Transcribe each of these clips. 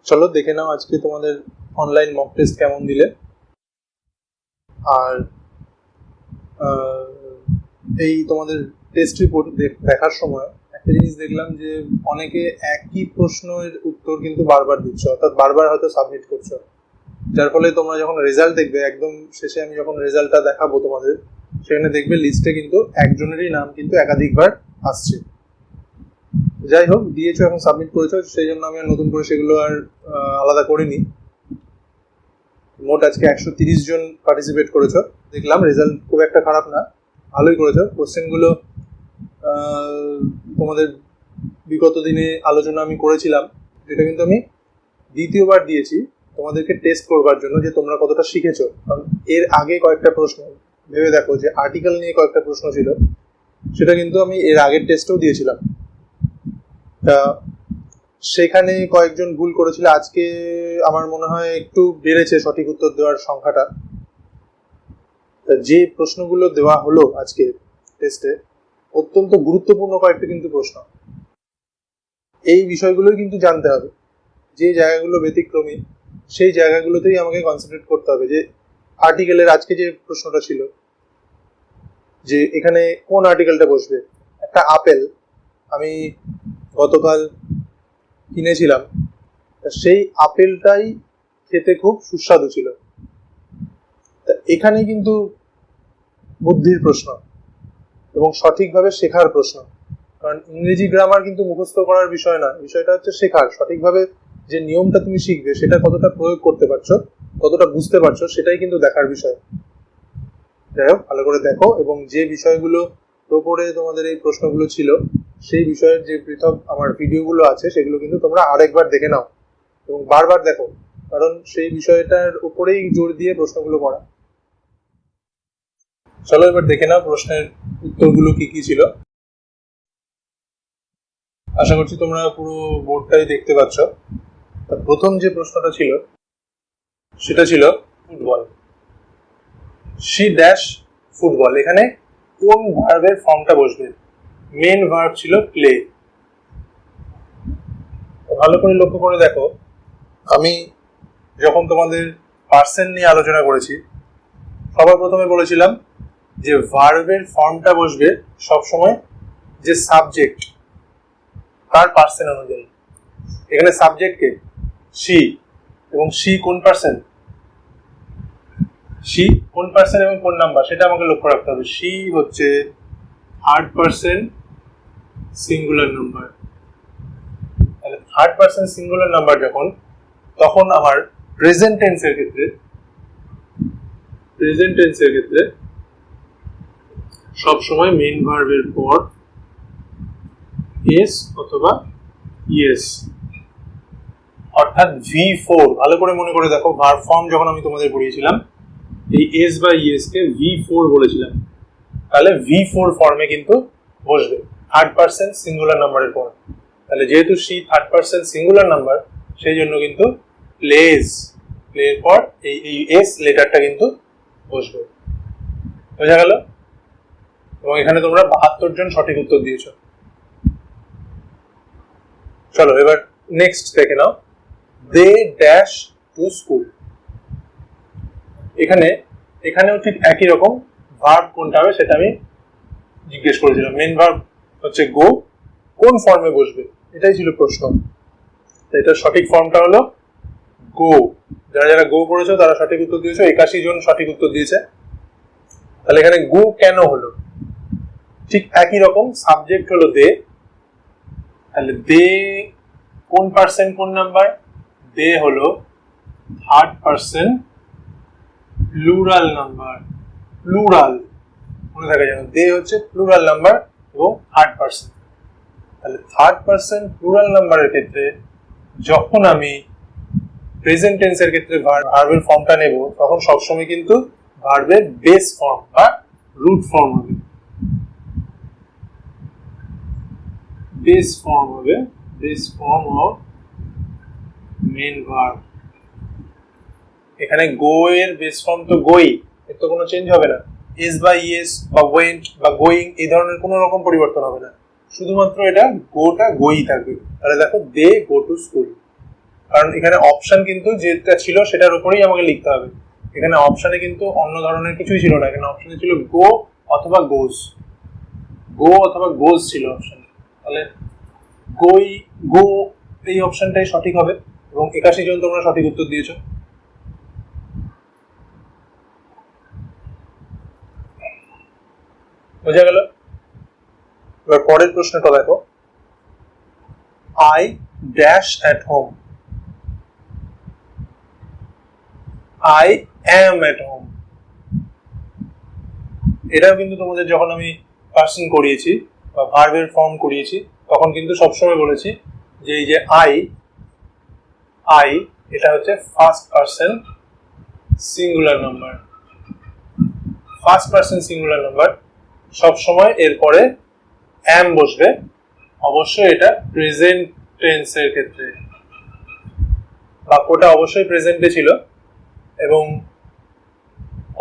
চলো দেখে নাও আজকে তোমাদের অনলাইন মক টেস্ট কেমন দিলে। আর এই তোমাদের টেস্ট রিপোর্ট দেখার সময় একটা জিনিস দেখলাম যে অনেকে একই প্রশ্নের উত্তর কিন্তু বারবার দিচ্ছ, অর্থাৎ বারবার হয়তো সাবমিট করছো, যার ফলে তোমরা যখন রেজাল্ট দেখবে একদম শেষে আমি যখন রেজাল্টটা দেখাবো তোমাদের, সেখানে দেখবে লিস্টে কিন্তু একজনেরই নাম কিন্তু একাধিকবার আসছে। যাই হোক, দিয়েছো এখন সাবমিট করেছো, সেই জন্য আমি আর নতুন করে সেগুলো আর আলাদা করিনি। মোট আজকে 130 জন পার্টিসিপেট করেছো, দেখলাম রেজাল্ট খুব একটা খারাপ না, ভালোই করেছো। কোশ্চেনগুলো তোমাদের বিগত দিনে আলোচনা আমি করেছিলাম, যেটা কিন্তু আমি দ্বিতীয়বার দিয়েছি তোমাদেরকে টেস্ট করবার জন্য যে তোমরা কতটা শিখেছো। কারণ এর আগে কয়েকটা প্রশ্ন ভেবে দেখো, যে আর্টিকেল নিয়ে কয়েকটা প্রশ্ন ছিল, সেটা কিন্তু আমি এর আগের টেস্টেও দিয়েছিলাম। তা সেখানে কয়েকজন ভুল করেছিল, আজকে আমার মনে হয় একটু বেড়েছে সঠিক উত্তর দেওয়ার সংখ্যাটা। যে প্রশ্নগুলো দেওয়া হলো আজকে টেস্টে, অত্যন্ত গুরুত্বপূর্ণ কয়েকটা কিন্তু প্রশ্ন, এই বিষয়গুলোই কিন্তু জানতে হবে। যে জায়গাগুলো ব্যতিক্রমী সেই জায়গাগুলোতেই আমাকে কনসেন্ট্রেট করতে হবে। যে আর্টিকেলের আজকে যে প্রশ্নটা ছিল, যে এখানে কোন আর্টিকেলটা বসবে, একটা আপেল আমি গতকাল কিনেছিলাম, সেই আপেলটাই খেতে খুব সুস্বাদু ছিল। এখানে কিন্তু বুদ্ধির প্রশ্ন এবং সঠিকভাবে শেখার প্রশ্ন। কারণ ইংরেজি গ্রামার কিন্তু মুখস্থ করার বিষয় না, বিষয়টা হচ্ছে শেখার। সঠিকভাবে যে নিয়মটা তুমি শিখবে সেটা কতটা প্রয়োগ করতে পারছো, কতটা বুঝতে পারছো, সেটাই কিন্তু দেখার বিষয়। যাই হোক, ভালো করে দেখো, এবং যে বিষয়গুলো ওপরে তোমাদের এই প্রশ্নগুলো ছিল সেই বিষয়ের যে পৃথক আমার ভিডিওগুলো আছে সেগুলো কিন্তু তোমরা আরেকবার দেখে নাও এবং বারবার দেখো, কারণ সেই বিষয়টার উপরেই জোর দিয়ে প্রশ্নগুলো করা। চলো এবার দেখে নাও প্রশ্নের উত্তরগুলো কি কি ছিল। আশা করছি তোমরা পুরো বোর্ডটাই দেখতে পাচ্ছ। প্রথম যে প্রশ্নটা ছিল সেটা ছিল ফুটবল। শি ড্যাশ ফুটবল, এখানে কোন ভার্বের ফর্মটা বসবে? মেন ভার্ব ছিল প্লে। ভালো করে লক্ষ্য করে দেখো, আমি যখন তোমাদের পার্সন নিয়ে আলোচনা করেছি সবার প্রথমে বলেছিলাম যে ভার্বের ফর্মটা বসবে সবসময় যে সাবজেক্ট তার পার্সন অনুযায়ী। এখানে সাবজেক্টকে শি, এবং শি কোন পার্সন, শি কোন পার্সন এবং কোন নাম্বার সেটা আমাকে লক্ষ্য রাখতে হবে। শি হচ্ছে থার্ড পার্সন সিঙ্গুলার নাম্বার। তাহলে থার্ড পার্সন সিঙ্গুলার নাম্বার যখন, তখন আমার প্রেজেন্ট টেন্সের ক্ষেত্রে সব সময় মেইন ভার্বের পর এস অথবা ইএস, অর্থাৎ V4। ভালো করে মনে করে দেখো, ভার্ব ফর্ম যখন আমি তোমাদের পড়িয়েছিলাম এই এস বা ইএস কে V4 বলেছিলাম, তাহলে V4 ফর্মে কিন্তু বসবে থার্ড পার্সন সিঙ্গুলার নাম্বারের পর। তাহলে যেহেতু she third person singular number, সেই জন্য কিন্তু প্লেজ, প্লের পর এই এস লেটারটা কিন্তু বসবে। বোঝা গেল? এবং এখানে তোমরা 72 জন সঠিক উত্তর দিয়েছো। চলো এবার নেক্সট দেখে নাও, দে ড্যাশ টু স্কুল। এখানেও ঠিক একই রকম ভার্ব কোনটা হবে সেটা আমি জিজ্ঞেস করেছিলাম। মেন ভার্ব হচ্ছে গো, কোন ফর্মে বসবে এটাই ছিল প্রশ্ন। এটার সঠিক ফর্মটা হলো গো। যারা যারা গো করেছো তারা সঠিক উত্তর দিয়েছো, 81 জন সঠিক উত্তর দিয়েছে। তাহলে এখানে গো কেন হলো, ঠিক একই রকম, সাবজেক্ট হলো দে। তাহলে দে কোন পার্সন কোন নাম্বার, দে হলো third person plural number. Plural মনে থাকে যেন, দে হচ্ছে প্লুরাল নাম্বার এবং থার্ড পার্সন। তাহলে থার্ড পার্সন প্লুরাল নাম্বারের ক্ষেত্রে যখন আমি প্রেজেন্ট টেন্সের ক্ষেত্রে ভার্বের ফর্মটা নেব, তখন সবসময় কিন্তু ভার্বের বেস ফর্ম বা রুট ফর্ম হবে। বেস ফর্ম হবে, base form of main verb. এখানে গো এর বেস ফর্ম তো গোই, এর তো কোনো চেঞ্জ হবে না। এস বা ইএস বা ওয়েন্ট বা গোয়িং এই ধরনের কোনো রকম পরিবর্তন হবে না, শুধুমাত্র এটা গোটা গোই থাকবে। তাহলে দেখো, দে গো টু স্কুল। কারণ এখানে অপশন কিন্তু যেটা ছিল সেটার উপরেই আমাকে লিখতে হবে। এখানে অপশনে কিন্তু অন্য ধরনের কিছুই ছিল না, এখানে অপশনে ছিল গো অথবা গোজ, গো অথবা গোজ ছিল অপশন। তাহলে গো এই অপশনটাই সঠিক হবে এবং 81 জন তোমরা সঠিক উত্তর দিয়েছো। বোঝা গেল? এবার পরের প্রশ্নটা দেখো, I dash at home, I am at home. এটাও কিন্তু তোমাদের যখন আমি পার্সন করিয়েছি বা ভার্বের ফর্ম করিয়েছি তখন কিন্তু সবসময় বলেছি যে এই যে আই এটা হচ্ছে first person singular number. First person singular number সবসময় এরপরে অ্যাম বসবে, অবশ্যই এটা প্রেজেন্ট টেন্সের ক্ষেত্রে। বাক্যটা অবশ্যই প্রেজেন্টে ছিল এবং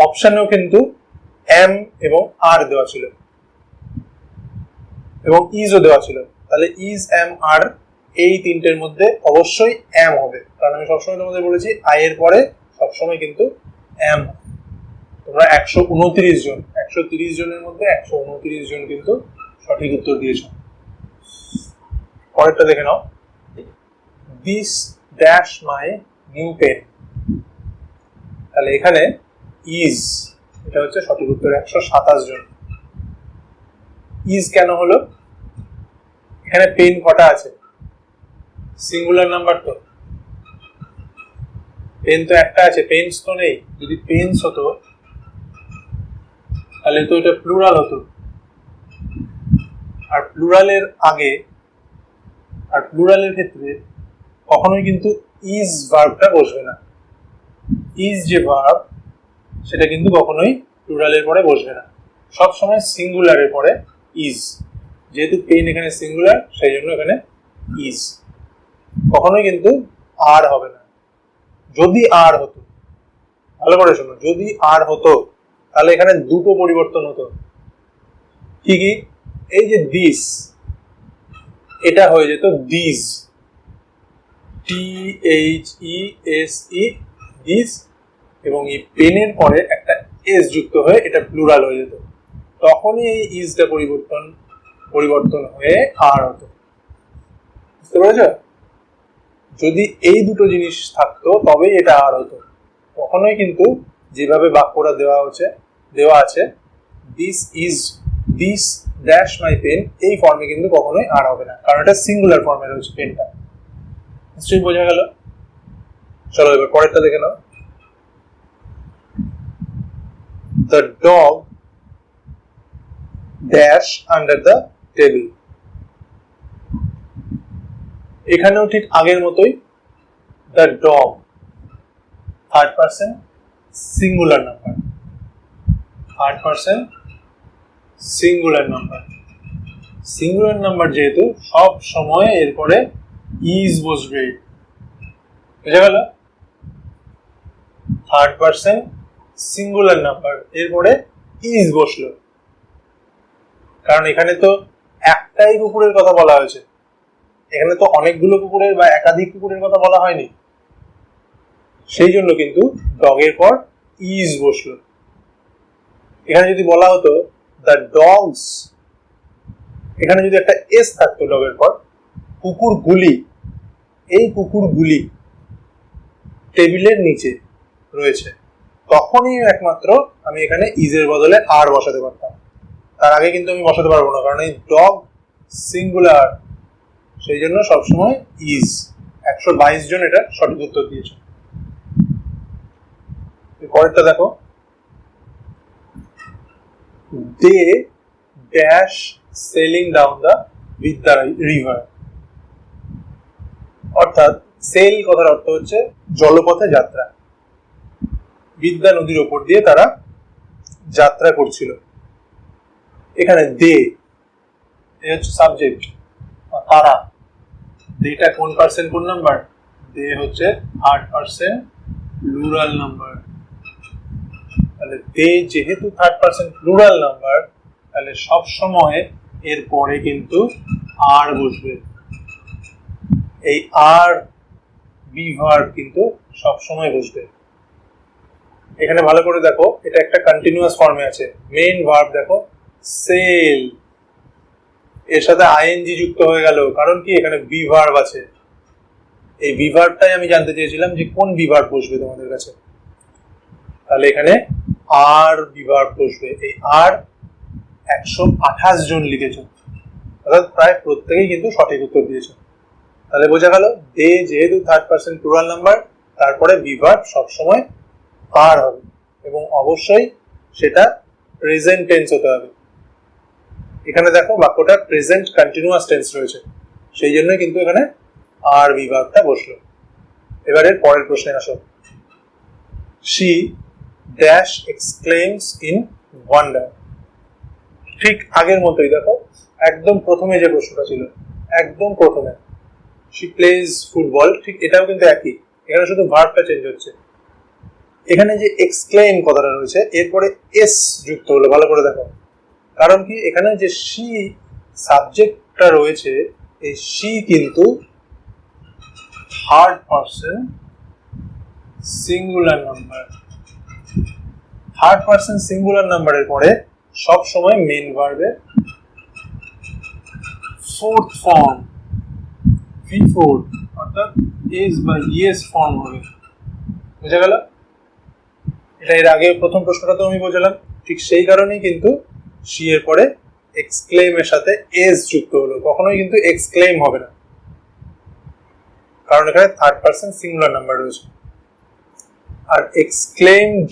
অপশনেও কিন্তু এম এবং আর দেওয়া ছিল এবং ইজও দেওয়া ছিল। তাহলে ইজ, এম, আর এই তিনটের মধ্যে অবশ্যই এম হবে, কারণ আমি সবসময় তোমাদের বলেছি আই এর পরে সবসময় কিন্তু এম। তোমরা 129 জন, 130 জনের মধ্যে 129 জন কিন্তু সঠিক উত্তর দিয়েছ। পরেরটা দেখে নাও, this dash my new pen. তাহলে এখানে ইজ এটা হচ্ছে সঠিক উত্তর, 127 জন। ইজ কেন হলো? এখানে পেন কটা আছে? সিঙ্গুলার নাম্বার তো, পেন তো একটা আছে, পেন্স তো নেই। যদি পেন্স হতো তাহলে তো এটা প্লুরাল হতো, আর প্লুরালের আগে আর প্লুরালের ক্ষেত্রে কখনোই কিন্তু ইজ ভার্বটা বসবে না। ইজ যে ভার্ব সেটা কিন্তু কখনোই প্লুরালের পরে বসবে না, সব সময় সিঙ্গুলারের পরে ইজ। যেহেতু পেন এখানে সিঙ্গুলার সেই জন্য এখানে ইজ, কখনোই কিন্তু আর হবে না। যদি আর হতো, ভালো করে শোনো, যদি আর হতো তাহলে এখানে দুটো পরিবর্তন হতো। কি কি? এই যে দিস এটা হয়ে যেত দিস, THESE দিস, এবং এই পেনের পরে একটা এস যুক্ত হয়ে এটা প্লুরাল হয়ে যেত, তখনই এই ইজটা পরিবর্তন হয়ে আর হতো। বুঝতে পেরেছ? যদি এই দুটো জিনিস থাকতো তবেই এটা আর হতো, কখনোই কিন্তু যেভাবে বাক্যটা দেওয়া আছে দিস ড্যাশ মাই পেন, এই ফর্মে কিন্তু কখনোই আর হবে না, কারণ এটা সিঙ্গুলার ফর্মে রয়েছে পেনটা। নিশ্চয়ই বোঝা গেল? চলো এবার পরেরটা দেখে নাও, the dog dash under the table. এখানেও ঠিক আগের মতোই, the dog third person singular number, third person singular number. Singular number যেহেতু সব সময় এরপরে ইজ বসবে। বুঝা গেল? থার্ড পার্সন সিঙ্গুলার নাম্বার এরপরে ইজ বসলো, কারণ এখানে তো একটাই কুকুরের কথা বলা হয়েছে, এখানে তো অনেকগুলো কুকুরের বা একাধিক কুকুরের কথা বলা হয়নি, সেই জন্য কিন্তু ডগের পর ইজ বসলো। এখানে যদি বলা হতো দ্য ডগস, এখানে যদি একটা এস থাকতো ডগের পর, কুকুরগুলি, এই কুকুরগুলি টেবিলের নিচে রয়েছে, তখনই একমাত্র আমি এখানে ইজের বদলে আর বসাতে পারতাম। তার আগে কিন্তু আমি বসাতে পারবো না, কারণ এই ডগ সিঙ্গুলার, সেই জন্য সবসময় ইজ। 122 জন এটা সঠিক উত্তর দিয়েছে। পরেরটা দেখো, they dash sailing down the Bidya river. অর্থাৎ সেল কথার অর্থ হচ্ছে জলপথে যাত্রা, বিদ্যা নদীর ওপর দিয়ে তারা যাত্রা করছিল। এখানে দে হচ্ছে সাবজেক্ট, তারা, দেটা কোন পার্সেন্ট কোন নাম্বার? দে হচ্ছে থার্ড পার্সেন্ট প্লুরাল নাম্বার। তাহলে দে যেহেতু থার্ড পার্সেন্ট প্লুরাল নাম্বার, তাহলে সব সময় এর পরে কিন্তু আর বসবে। এই আর বি ভার্ব কিন্তু সবসময় বসবে। এখানে ভালো করে দেখো, এটা একটা কন্টিনিউয়াস ফর্মে আছে। মেইন ভার্ব দেখো সেল, এর সাথে আইএনজি যুক্ত হয়ে গেল, কারণ কি এখানে বি ভার্ব আছে। এই বি ভার্বটাই আমি জানতে চেয়েছিলাম যে কোন বি ভার্ব বসবে তোমাদের কাছে। তাহলে এখানে আর বি ভার্ব বসবে। এই আর 128 জন লিখেছ, অর্থাৎ প্রায় প্রত্যেকেই কিন্তু সঠিক উত্তর দিয়েছে। তাহলে বোঝা গেল দে যেহেতু থার্ড পারসন প্লুরাল নাম্বার, তারপরে বি ভার্ব সবসময় আর হবে, এবং অবশ্যই সেটা প্রেজেন্ট টেন্স হতে হবে। এখানে দেখো বাক্যটা প্রেজেন্ট কন্টিনিউয়াস টেন্স রয়েছে, সেই জন্য কিন্তু এখানে আর বি ভার্বটা বসলো। এবারে পরের প্রশ্নে আসো। She dash exclaims in wonder. ঠিক আগের মতোই দেখো, একদম প্রথমে যে প্রশ্নটা ছিল, একদম প্রথমে শি প্লেজ ফুটবল, ঠিক এটাও কিন্তু একই। এখানে শুধু ভার্বটা চেঞ্জ হচ্ছে। এখানে যে এক্সক্লেম কথাটা রয়েছে, এরপরে এস যুক্ত হলো। ভালো করে দেখো, কারণ কি এখানে যে শি সাবজেক্টটা রয়েছে, এই শি কিন্তু third person singular number. Third person singular নাম্বারের পরে সব সময় মেন ভার্বে ফোর্থ ফর্ম V4 অর্থাৎ এস বা ইএস ফর্ম হবে। বুঝা গেল? এটা এর আগে প্রথম প্রশ্নটা তো আমি বোঝালাম, ঠিক সেই কারণেই কিন্তু সি এর পরে এক্সক্লেম এর সাথে এস যুক্ত হলো। কখনোই কিন্তু এক্সক্লেম হবে না, কারণ এখানে থার্ড পারসন সিঙ্গুলার নাম্বার রয়েছে। আর এক্সক্লেমড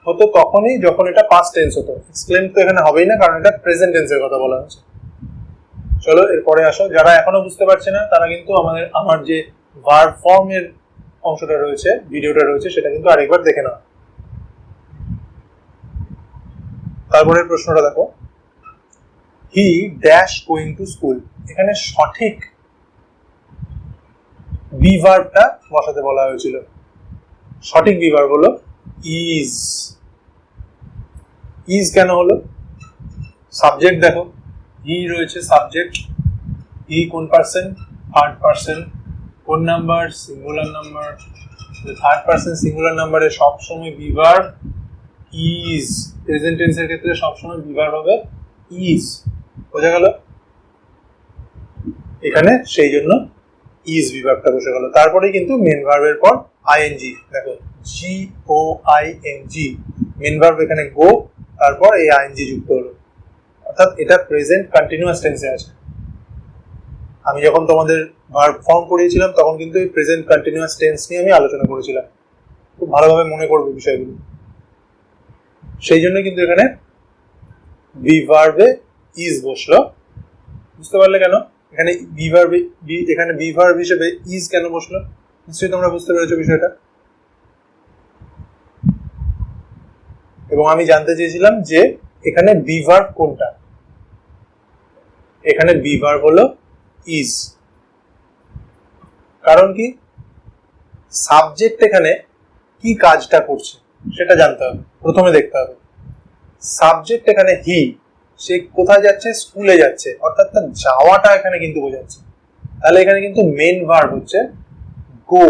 হতো তখনই যখন এটা পাস্ট টেন্স হতো। এক্সক্লেম তো এখানে হবেই না, কারণ এটা প্রেজেন্ট টেন্সের কথা বলা হয়েছে। চলো এরপরে আসো। যারা এখনো বুঝতে পারছে না তারা কিন্তু আমার যে ভার্ব ফর্মের অংশটা রয়েছে, ভিডিওটা রয়েছে, সেটা কিন্তু আরেকবার দেখে নাও। তারপরের প্রশ্নটা দেখো, he dash going to school. এখানে সঠিক বি ভার্বটা বসাতে বলা হয়েছিল। সঠিক বি ভার্ব হলো ইজ। ইজ কেন হলো? সাবজেক্ট দেখো, হি রয়েছে সাবজেক্ট। হি কোন পার্সন? Third person. কোন number? Singular number. Third person singular নাম্বারে সবসময় বি ভার্ব ইজ। প্রেজেন্ট টেন্সের ক্ষেত্রে সবসময় বি ভার্ব হবে ইজ। বোঝা গেল? এখানে সেই জন্য ইজ বি ভার্বটা বসে গেল। তারপরে কিন্তু মেন ভার্বের পর আইএনজি। দেখো G O I N G, main verb এখানে গো, তারপর এই আইএনজি যুক্ত হলো, অর্থাৎ এটা প্রেজেন্ট কন্টিনিউয়াস টেন্সে আছে। আমি যখন তোমাদের ভার্ব ফর্ম পড়িয়েছিলাম তখন কিন্তু এই প্রেজেন্ট কন্টিনিউয়াস টেন্স নিয়ে আমি আলোচনা করেছিলাম। খুব ভালোভাবে মনে করবে বিষয়গুলো। সেই জন্য কিন্তু এখানে বি ভার্বে ইজ বসলো। বুঝতে পারলে কেন এখানে বি ভার্বে এখানে বি ভার্ব হিসেবে ইজ কেন বসলো? নিশ্চয়ই তোমরা বুঝতে পেরেছো বিষয়টা। এবং আমি জানতে চেয়েছিলাম যে এখানে বি ভার্ব কোনটা। এখানে বি ভার্ব হলো ইজ। কারণ কি সাবজেক্ট এখানে কি কাজটা করছে সেটা জানতে হবে, প্রথমে দেখতে হবে। সাবজেক্ট এখানে হি, সে কোথায় যাচ্ছে? স্কুলে যাচ্ছে, অর্থাৎ তার যাওয়াটা এখানে কিন্তু বোঝাচ্ছে। তাহলে এখানে কিন্তু মেন ভার্ব হচ্ছে গো,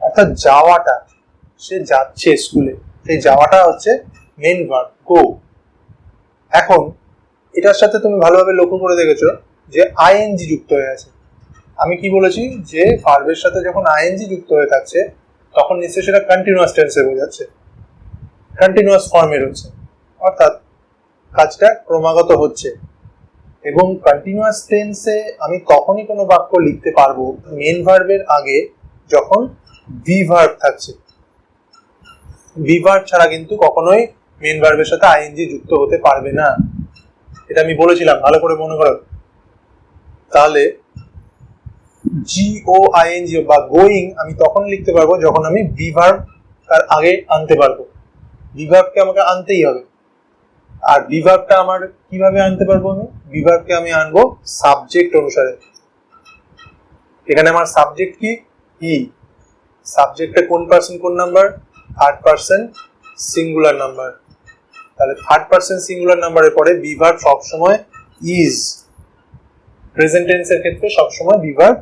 অর্থাৎ যাওয়াটা, সে যাচ্ছে স্কুলে, সেই যাওয়াটা হচ্ছে মেন ভার্ব গো। এখন এটার সাথে তুমি ভালোভাবে লক্ষ্য করে দেখেছো যে আইএনজি যুক্ত হয়ে আছে। আমি কি বলেছি যে ভার্বের সাথে যখন আইএনজি যুক্ত হয়ে থাকছে তখন নিশ্চয়ই সেটা কন্টিনিউয়াস টেন্সে বোঝাচ্ছে, কন্টিনিউয়াস ফর্মে রয়েছে, অর্থাৎ কাজটা ক্রমাগত হচ্ছে। এবং কন্টিনিউয়াস টেন্সে আমি তখনই কোনো বাক্য লিখতে পারবো মেন ভার্বের আগে যখন বি ভার্ব থাকছে। বি ভার্ব ছাড়া কিন্তু কখনোই মেন ভার্বের সাথে আইএনজি যুক্ত হতে পারবে না, এটা আমি বলেছিলাম, ভালো করে মনে করো। তাহলে জি ও আইএনজি বা গোয়িং আমি তখন লিখতে পারবো যখন আমি বি ভার্ব তার আগে আনতে পারবো। বি ভার্বকে আমাকে আনতেই হবে। আর বি ভার্বটা আমার কিভাবে আনতে পারবো? আমি বি ভার্বকে আমি আনবো সাবজেক্ট অনুসারে। এখানে আমার সাবজেক্ট কি? হি। সাবজেক্টে কোন পার্সন কোন number? Third person singular number. তাহলে থার্ড পার্সন সিঙ্গুলার নাম্বারের পরে বি ভার্ব সবসময় ইজ। প্রেজেন্ট টেন্সের ক্ষেত্রে সবসময় বি ভার্ব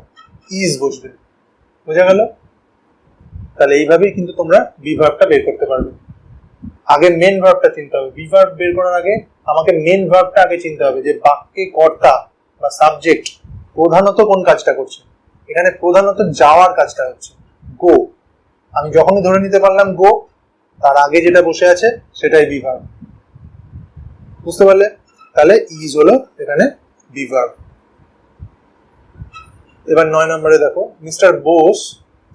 ইজ বসবে। বোঝা গেল? তাহলে এইভাবেই কিন্তু তোমরা বি ভার্বটা বের করতে পারবে। আগে মেন ভার্বটা চিনতে হবে। বি ভার্ব বের করার আগে আমাকে মেন ভার্বটা আগে চিনতে হবে, যে বাক্যে কর্তা বা সাবজেক্ট প্রধানত কোন কাজটা করছে। এখানে প্রধানত যাওয়ার কাজটা হচ্ছে গো। আমি যখনই ধরে নিতে পারলাম গো, তার আগে যেটা বসে আছে সেটাই বি ভার্ব। বুঝতে পারলে? তাহলে ইজ হলো এখানে বি ভার্ব। এবার 9 নম্বরে দেখো, mister Bose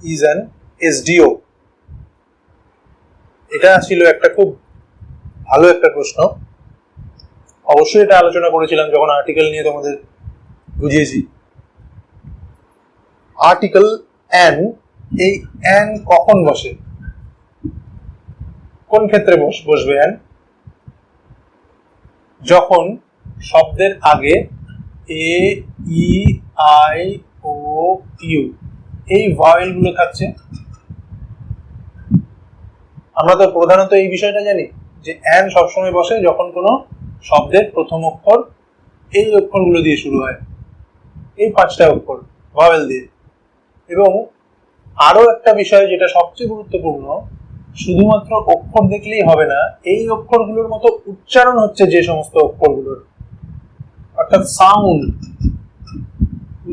is an SDO. এটা ছিল একটা খুব ভালো একটা প্রশ্ন। অবশ্যই এটা আলোচনা করেছিলাম যখন আর্টিকেল নিয়ে তোমাদের বুঝিয়েছি। আর্টিকেল অ্যান, এই অ্যান কখন বসে, কোন ক্ষেত্রে বসবে অ্যান? যখন শব্দের আগে এ, ই, আই, ও, ইউ এই ভয়েল গুলো থাকছে। আমরা তো প্রধানত এই বিষয়টা জানি যে অ্যান সবসময় বসে যখন কোনো শব্দের প্রথম অক্ষর এই অক্ষরগুলো দিয়ে শুরু হয়, এই 5টা অক্ষর ভয়েল দিয়ে। এবং আরো একটা বিষয় যেটা সবচেয়ে গুরুত্বপূর্ণ, শুধুমাত্র অক্ষর দেখলেই হবে না, এই অক্ষরগুলোর মতো উচ্চারণ হচ্ছে যে সমস্ত অক্ষরগুলোর, অর্থাৎ সাউন্ড,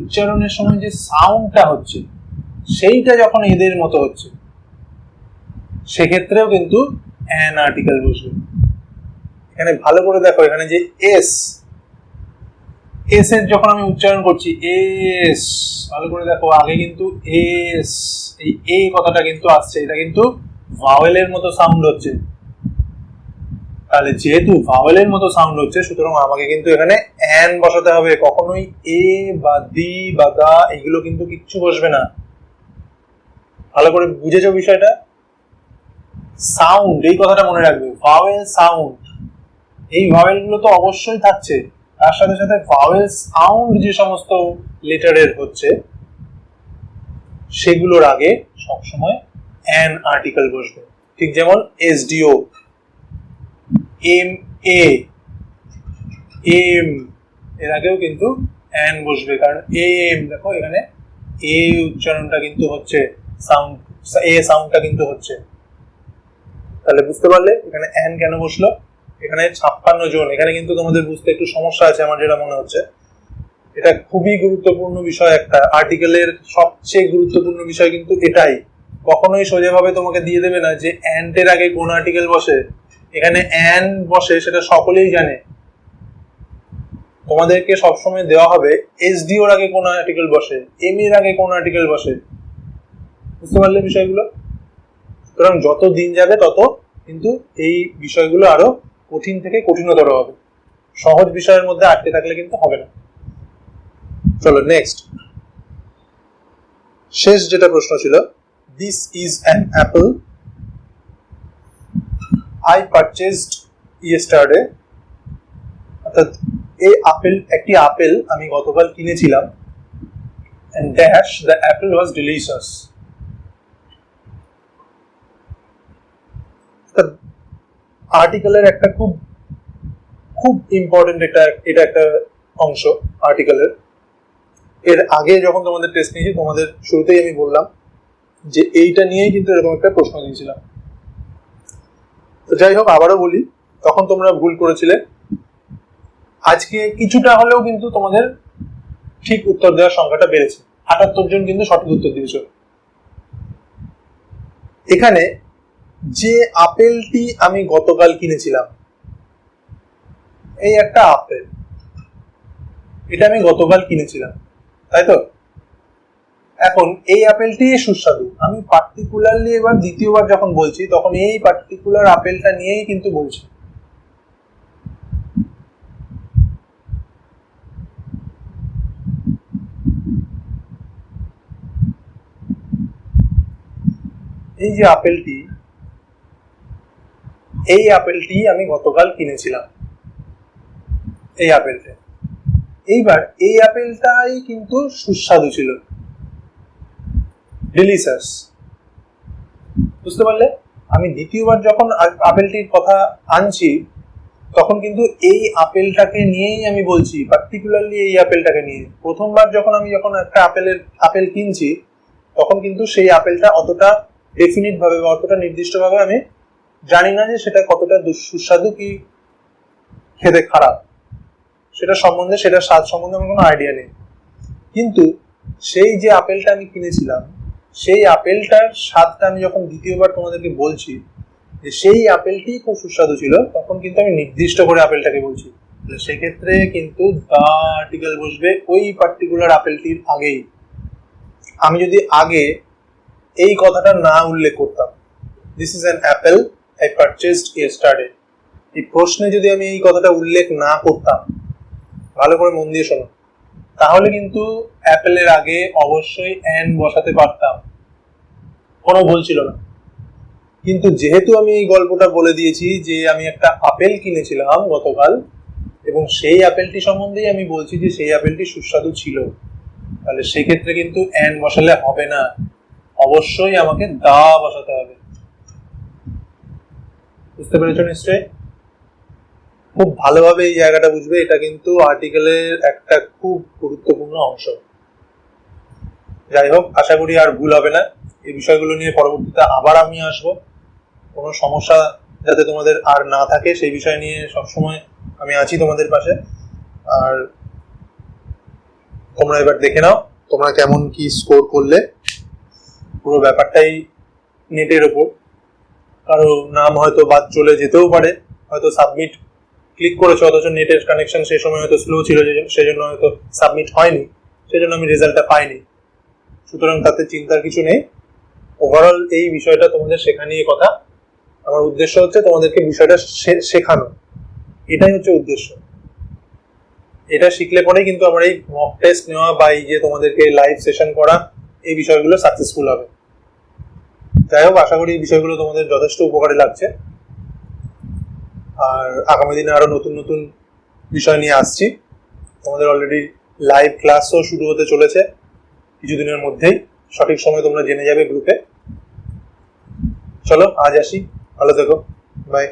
উচ্চারণের সময় যে সাউন্ডটা হচ্ছে সেইটা যখন এদের মতো হচ্ছে, সেক্ষেত্রেও কিন্তু অ্যান আর্টিকেল বসবে। এখানে ভালো করে দেখো, এখানে যে এস, এস এর যখন আমি উচ্চারণ করছি এস, ভালো করে দেখো আগে কিন্তু এস, এই এ কথাটা কিন্তু আসছে, এটা কিন্তু ভাওয়েলের মতো সাউন্ড হচ্ছে। তাহলে যেহেতু ভাওয়েলের মতো সাউন্ড হচ্ছে, সুতরাং আমাকে কিন্তু এখানে অ্যান বসাতে হবে। কখনোই এ বা দি বা দা এগুলো কিন্তু কিচ্ছু বসবে না। ভালো করে বুঝেছো বিষয়টা? সাউন্ড, এই কথাটা মনে রাখবে, ভাওয়েল সাউন্ড, এই ভাওয়েল গুলো তো অবশ্যই থাকছে, তার সাথে সাথে ভাওয়েল সাউন্ড যে সমস্ত লেটারের হচ্ছে সেগুলোর আগে সবসময় অ্যান আর্টিকেল বসবে। ঠিক যেমন এসডিও, এম এ, এম এর আগেও কিন্তু অ্যান বসবে, কারণ এম দেখো এখানে এ উচ্চারণটা কিন্তু হচ্ছে, সাউন্ড এ সাউন্ডটা কিন্তু হচ্ছে। তাহলে বুঝতে পারলে এখানে অ্যান কেন বসলো। এখানে 56 জন, এখানে কিন্তু তোমাদের বুঝতে একটু সমস্যা আছে আমার যেটা মনে হচ্ছে। এটা খুবই গুরুত্বপূর্ণ বিষয়, একটা আর্টিকেলের সবচেয়ে গুরুত্বপূর্ণ বিষয় কিন্তু এটাই। কখনোই সোজাভাবে তোমাকে দিয়ে দেবে না যে অ্যান্টের আগে কোন আর্টিকেল বসে। এখানে অ্যান বসে সেটা সকলেই জানে, তোমাদেরকে সবসময় দেওয়া হবে এসডিওর আগে কোন আর্টিকেল বসে, এম এর আগে কোন আর্টিকেল বসে। বুঝতে পারলে বিষয়গুলো? সুতরাং যত দিন যাবে তত কিন্তু এই বিষয়গুলো আরো কঠিন থেকে কঠিনতর হবে। সহজ বিষয়ের মধ্যে আটকে থাকলে কিন্তু হবে না। চলো নেক্সট, শেষ যেটা প্রশ্ন ছিল, this is an Apple I purchased yesterday. অর্থাৎ এই আপেল, একটি আপেল আমি গতকাল কিনেছিলাম, and dash the apple was delicious. আর্টিকেলের একটা খুব খুব ইম্পর্টেন্ট এটা একটা অংশ আর্টিকেলের। এর আগে যখন তোমাদের টেস্ট নিয়েছি তোমাদের শুরুতেই আমি বললাম যে এইটা নিয়েই কিন্তু এরকম একটা প্রশ্ন দিয়েছিলাম। তো যাই হোক, আবারও বলি, তখন তোমরা ভুল করেছিলে। আজকে কিছুটা হলেও কিন্তু তোমাদের ঠিক উত্তর দেওয়ার সংখ্যাটা বেড়েছে। 78 জন কিন্তু সঠিক উত্তর দিয়েছ। এখানে যে আপেলটি আমি গতকাল কিনেছিলাম, এই একটা আপেল, এটা আমি গতকাল কিনেছিলাম, তাই তো? এখন এই আপেলটি সুস্বাদু, আমি পার্টিকুলারলি এবার দ্বিতীয়বার যখন বলছি তখন এই পার্টিকুলার আপেলটা নিয়েই কিন্তু বলছি। এই যে আপেলটি, এই আপেলটি আমি গতকাল কিনেছিলাম, এই আপেলটা। এইবার এই আপেলটাই কিন্তু সুস্বাদু ছিল, ডিলিশিয়াস। বুঝতে পারলে? আমি দ্বিতীয়বার যখন আপেলটির কথা আনছি তখন কিন্তু এই আপেলটাকে নিয়েই আমি বলছি, পার্টিকুলারলি এই আপেলটাকে নিয়ে। প্রথমবার যখন একটা আপেল কিনছি, তখন কিন্তু সেই আপেলটা অতটা ডেফিনিট ভাবে বা অতটা নির্দিষ্ট ভাবে আমি জানি না যে সেটা কতটা সুস্বাদু কি খেতে খারাপ, সেটার স্বাদ সম্বন্ধে আমার কোনো আইডিয়া নেই। কিন্তু সেই যে আপেলটা আমি কিনেছিলাম, সেই আপেলটার স্বাদটা আমি যখন দ্বিতীয়বার তোমাদেরকে বলছি যে সেই আপেলটি খুব সুস্বাদু ছিল, তখন কিন্তু আমি নির্দিষ্ট করে আপেলটাকে বলছি। সেক্ষেত্রে কিন্তু দ্য আর্টিকেল বসবে ওই পার্টিকুলার আপেলটির আগেই। আমি যদি আগে এই কথাটা না উল্লেখ করতাম, this is an Apple I purchased yesterday, এই প্রশ্নে যদি আমি এই কথাটা উল্লেখ না করতাম, ভালো করে মন দিয়ে শোনো, তাহলে কিন্তু অ্যাপেলের আগে অবশ্যই অ্যান বসাতে পারতাম, কোনো ভুল ছিল না। কিন্তু যেহেতু আমি এই গল্পটা বলে দিয়েছি যে আমি একটা আপেল কিনেছিলাম গতকাল, এবং সেই আপেলটি সম্বন্ধেই আমি বলছি যে সেই আপেলটি সুস্বাদু ছিল, তাহলে সেক্ষেত্রে কিন্তু অ্যান বসালে হবে না, অবশ্যই আমাকে দা বসাতে হবে। বুঝতে পেরেছো নিশ্চয়ই? খুব ভালোভাবে এই জায়গাটা বুঝবে, এটা কিন্তু আর্টিকেলের একটা খুব গুরুত্বপূর্ণ অংশ। যাই হোক, আশা করি আর ভুল হবে না। এই বিষয়গুলো নিয়ে পরবর্তীতে আবার আমি আসবো। কোনো সমস্যা যাতে তোমাদের আর না থাকে সেই বিষয় নিয়ে সবসময় আমি আছি তোমাদের পাশে। আর তোমরা এবার দেখে নাও তোমরা কেমন কি স্কোর করলে। পুরো ব্যাপারটাই নেটের ওপর, কারো নাম হয়তো বাদ চলে যেতেও পারে, হয়তো সাবমিট ক্লিক করেছো অথচ নেটের কানেকশন সেই সময় হয়তো স্লো ছিল, সেজন্য হয়তো সাবমিট হয়নি, সেজন্য আমি রেজাল্টটা পাইনি। সুতরাং তাতে চিন্তার কিছু নেই। ওভারঅল এই বিষয়টা তোমাদের শেখা নিয়ে কথা। আমার উদ্দেশ্য হচ্ছে তোমাদেরকে বিষয়টা শেখানো, এটাই হচ্ছে উদ্দেশ্য। এটা শিখলে পরেই কিন্তু আমার এই মক টেস্ট নেওয়া বা এই যে তোমাদেরকে লাইভ সেশন করা, এই বিষয়গুলো সাকসেসফুল হবে। যাই হোক, আশা করি এই বিষয়গুলো তোমাদের যথেষ্ট উপকারে লাগছে। আর আগামী দিনে আরো নতুন নতুন বিষয় নিয়ে আসছি। তোমাদের অলরেডি লাইভ ক্লাসও শুরু হতে চলেছে কিছুদিনের মধ্যেই, সঠিক সময় তোমরা জেনে যাবে গ্রুপে। চলো আজ আসি, ভালো থেকো, বাই।